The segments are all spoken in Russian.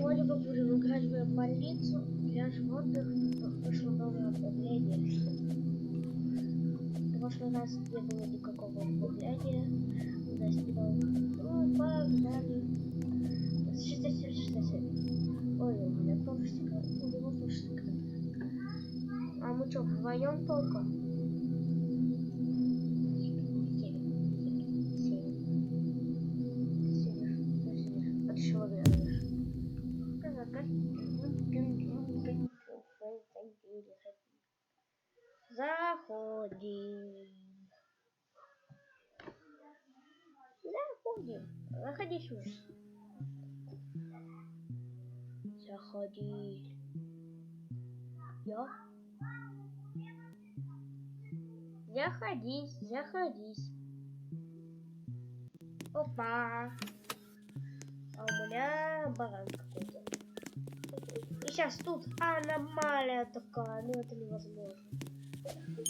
Сегодня мы будем играть в больницу для животных. Вышло новое обновление. В прошлый раз не было никакого обновления. У нас немного. Ну, погнали. 67. Ой, у меня тоже секрет. У него тоже секрет. А мы что, вдвоем только? Заходим. Заходим. Заходи сюда. Заходи. Я? Заходись, заходись. Опа. А у меня баран какой-то. И сейчас тут аномалия такая. Ну это невозможно.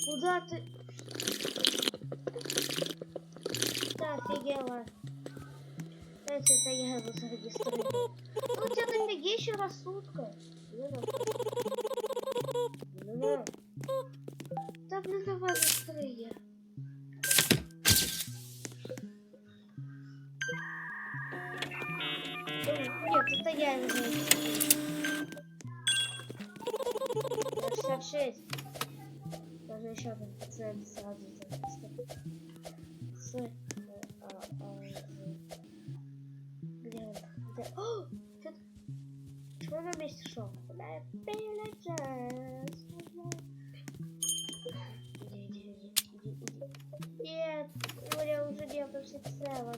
Куда ты? Да, офигела. Знаете, это я его зарегистрировал. Ну у тебя нафиги еще рассудка? Да блин, давай быстрее. Нет, это я его зарегистрировал. 66. Даже еще один пациент сразу зарегистрировал. Где он? Где? О! Чего на месте шел? Нет, я уже нету всецелого.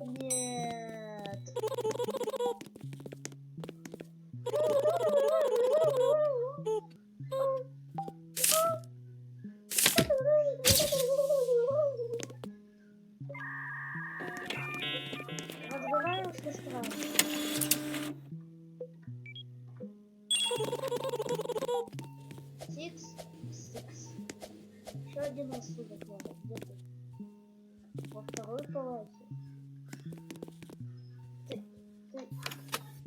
Нет. Разговариваем с сестрой. Сикс. Еще один рассудок надо. Где ты? Во второй палате. Ты.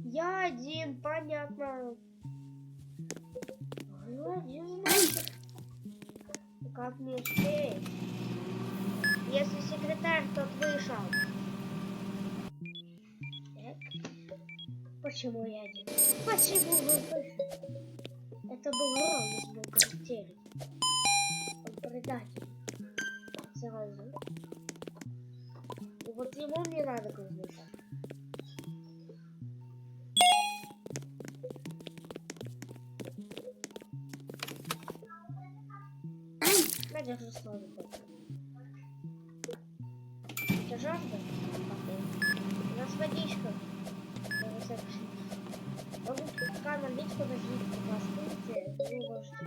Я один, понятно. Ну, один, значит. Как мне успеешь? Если секретарь тот вышел. Так. Почему я один? Почему вы вышли? Это был Рон из бухгалтерии. Он предатель. Сразу. И вот ему мне надо говорить. Надержи слово. Ты жажда? У нас водичка. Могу пока налить, подождите, пожалуйста. Вы можете.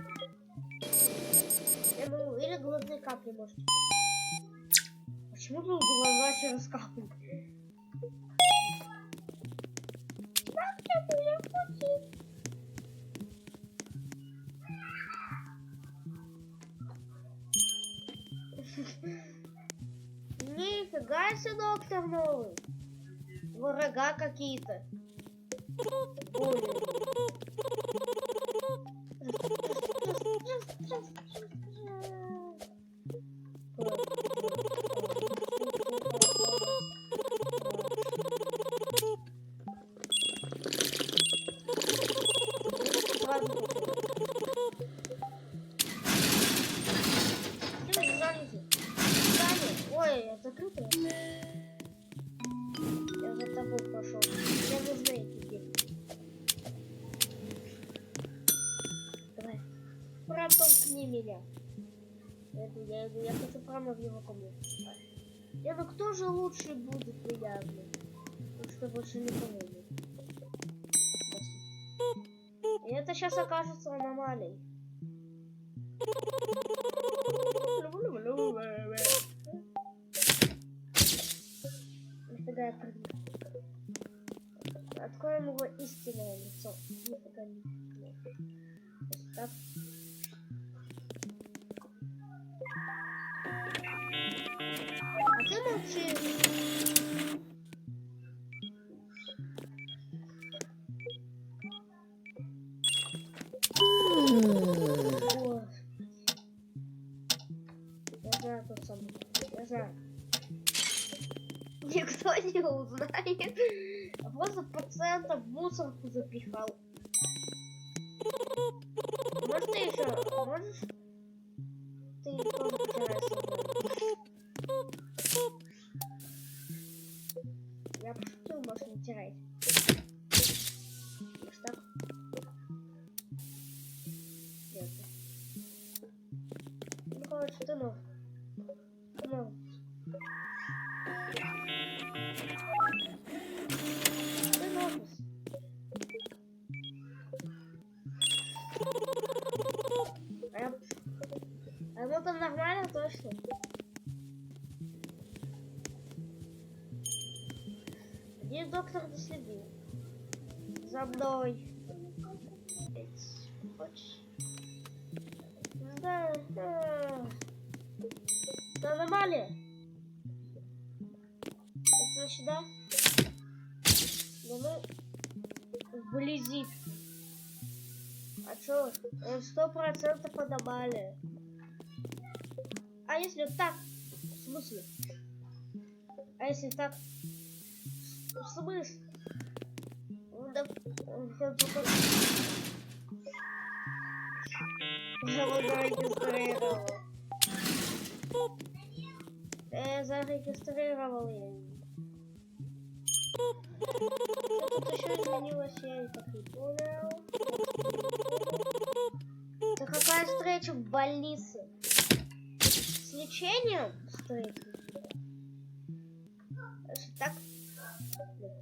Я могу, или глазные капли можете. Почему вы глаза через капли? Нифига себе, доктор новый. Врага какие-то. Ой, это круто. Я за тобой пошел. Мне нужны эти деньги. Давай. Протолкни меня. Я хочу прямо в его комнату. Ну кто же лучше будет меня? Потому что больше не помню. И это сейчас окажется аномалией. Нифига я прыгну. Откроем его истинное лицо. Нифига не. Так. А ты молчишь. его узнает. А просто процентов в мусорку запихал. Может ты еще? Можешь? Ты тоже постараешься. Я пошутил, можешь не терять. Лишь так. Нет. Ну, короче, ты ну. Ну. Ты ножниц. А ну там нормально точно. Где доктор доследил? За мной. Да, да. Да, аномалия. Это значит, да? Да мы вблизи. А чё? 100% аномалия. А если так? В смысле? А если так? В смысле? Да, я зарегистрировал. Я зарегистрировал я. Тут еще изменилось, я и так не понял. Это какая встреча в больнице? С лечением встреча? Если так? Нет.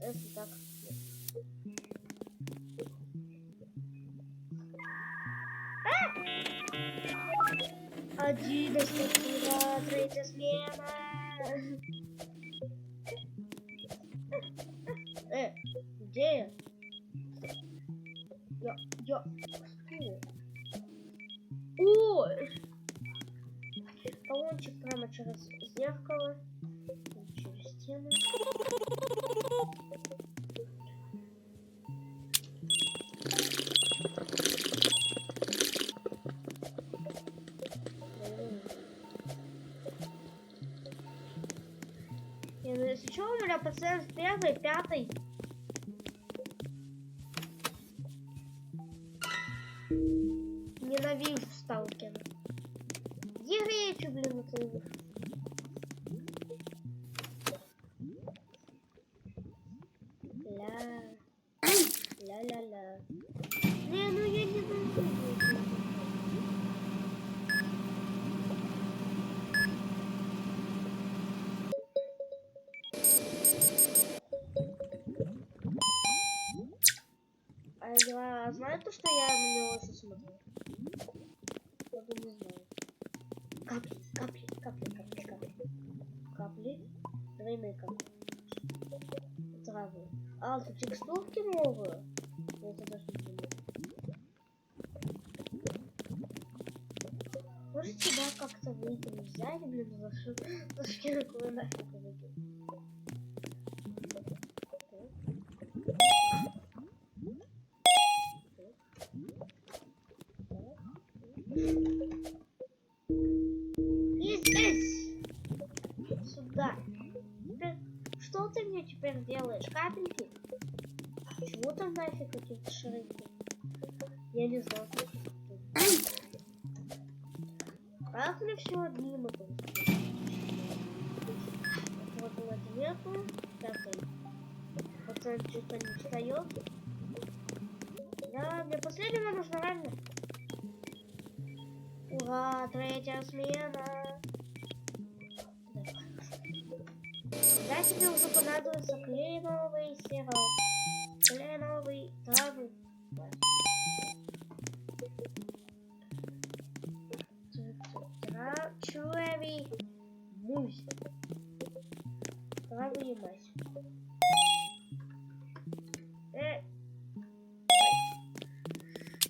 Если так? Нет. 11 утра, 3-я смена. Где я? Что? Ой! Баллончик прямо через зеркало. Через стену. Если что, у меня пациент 1-й, 5-й. Ненавижу сталкера. Где речи, блин, это? Ла-ла-ла. Не, ну я не могу. А знает то, что я на него сейчас смотрю? Я бы не знаю. Капли, капли, капли, капли, капли. Капли. Двойные капли. Травы. А, тут текстурки новые. Я это даже не знаю. Может тебя как-то выйти взять, блин, за шкирку нафиг выйти. И здесь! Сюда! Теперь, что ты мне теперь делаешь? Капельки? Чего там нафиг какие-то шарики? Я не знаю. Как мне все одним это? Вот у нету. Пятый. Пацан что-то не встает. Да, мне последнего нужно реально. Ура, 3-я смена. Да, тебе уже понадобится кленовый сироп. Кленовый травы. Трачуэви мусь. Травы и мазь.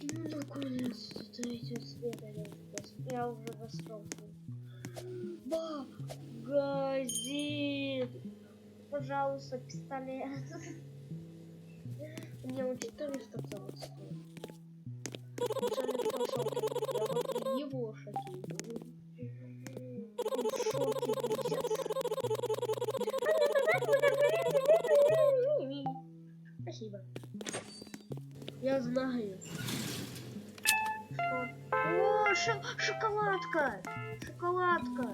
Ну, наконец, 3-я смена. Я уже достал. Магазин. Пожалуйста, пистолет. Мне он 400 стоит. Я вот его шокирую. Он в шоке будет. сюда. Я знаю. Что? О, шоколадка! Шоколадка!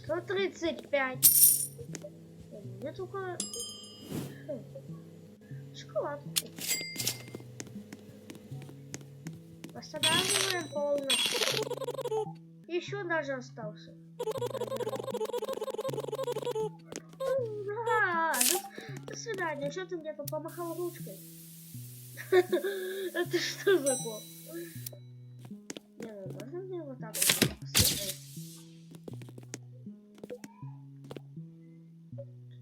$135. Мне только шоколадку. Восстанавливаем полностью. Еще даже остался. Да, до свидания. Что ты мне тут помахал ручкой? Это что за кот? Не, ну можно мне вот так вот посмотреть?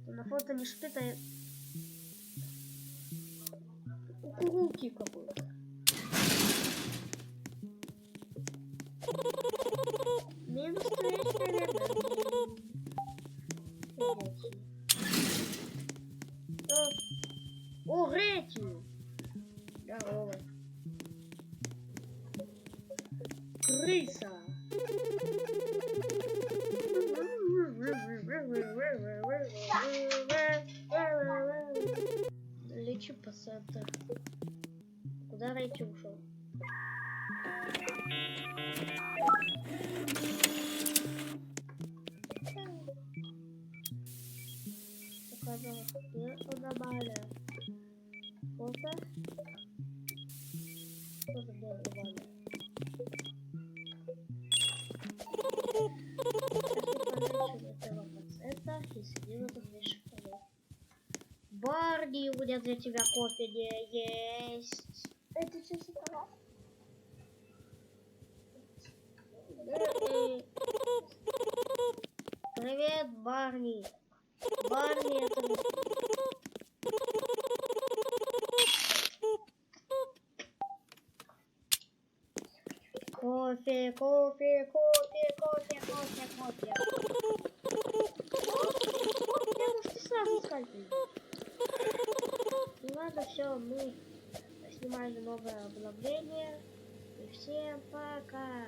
На фото не шпита. Кукурузки какой-то. Минус 200, наверное. О, Гретью! Здорово. Крыса! Лечу по центру. Куда Рейчи ушел? Оказалось, это нормально. Фото. Фото было нормально. Это и сидела тут весь шоколад. Барни, у меня для тебя кофе не есть. Это что, шоколад? Привет, Барни. Барни, это... Кофе, кофе, кофе, кофе, кофе, кофе. Может, ты сразу скальпель. Ну ладно, все, мы снимали новое обновление. И всем пока.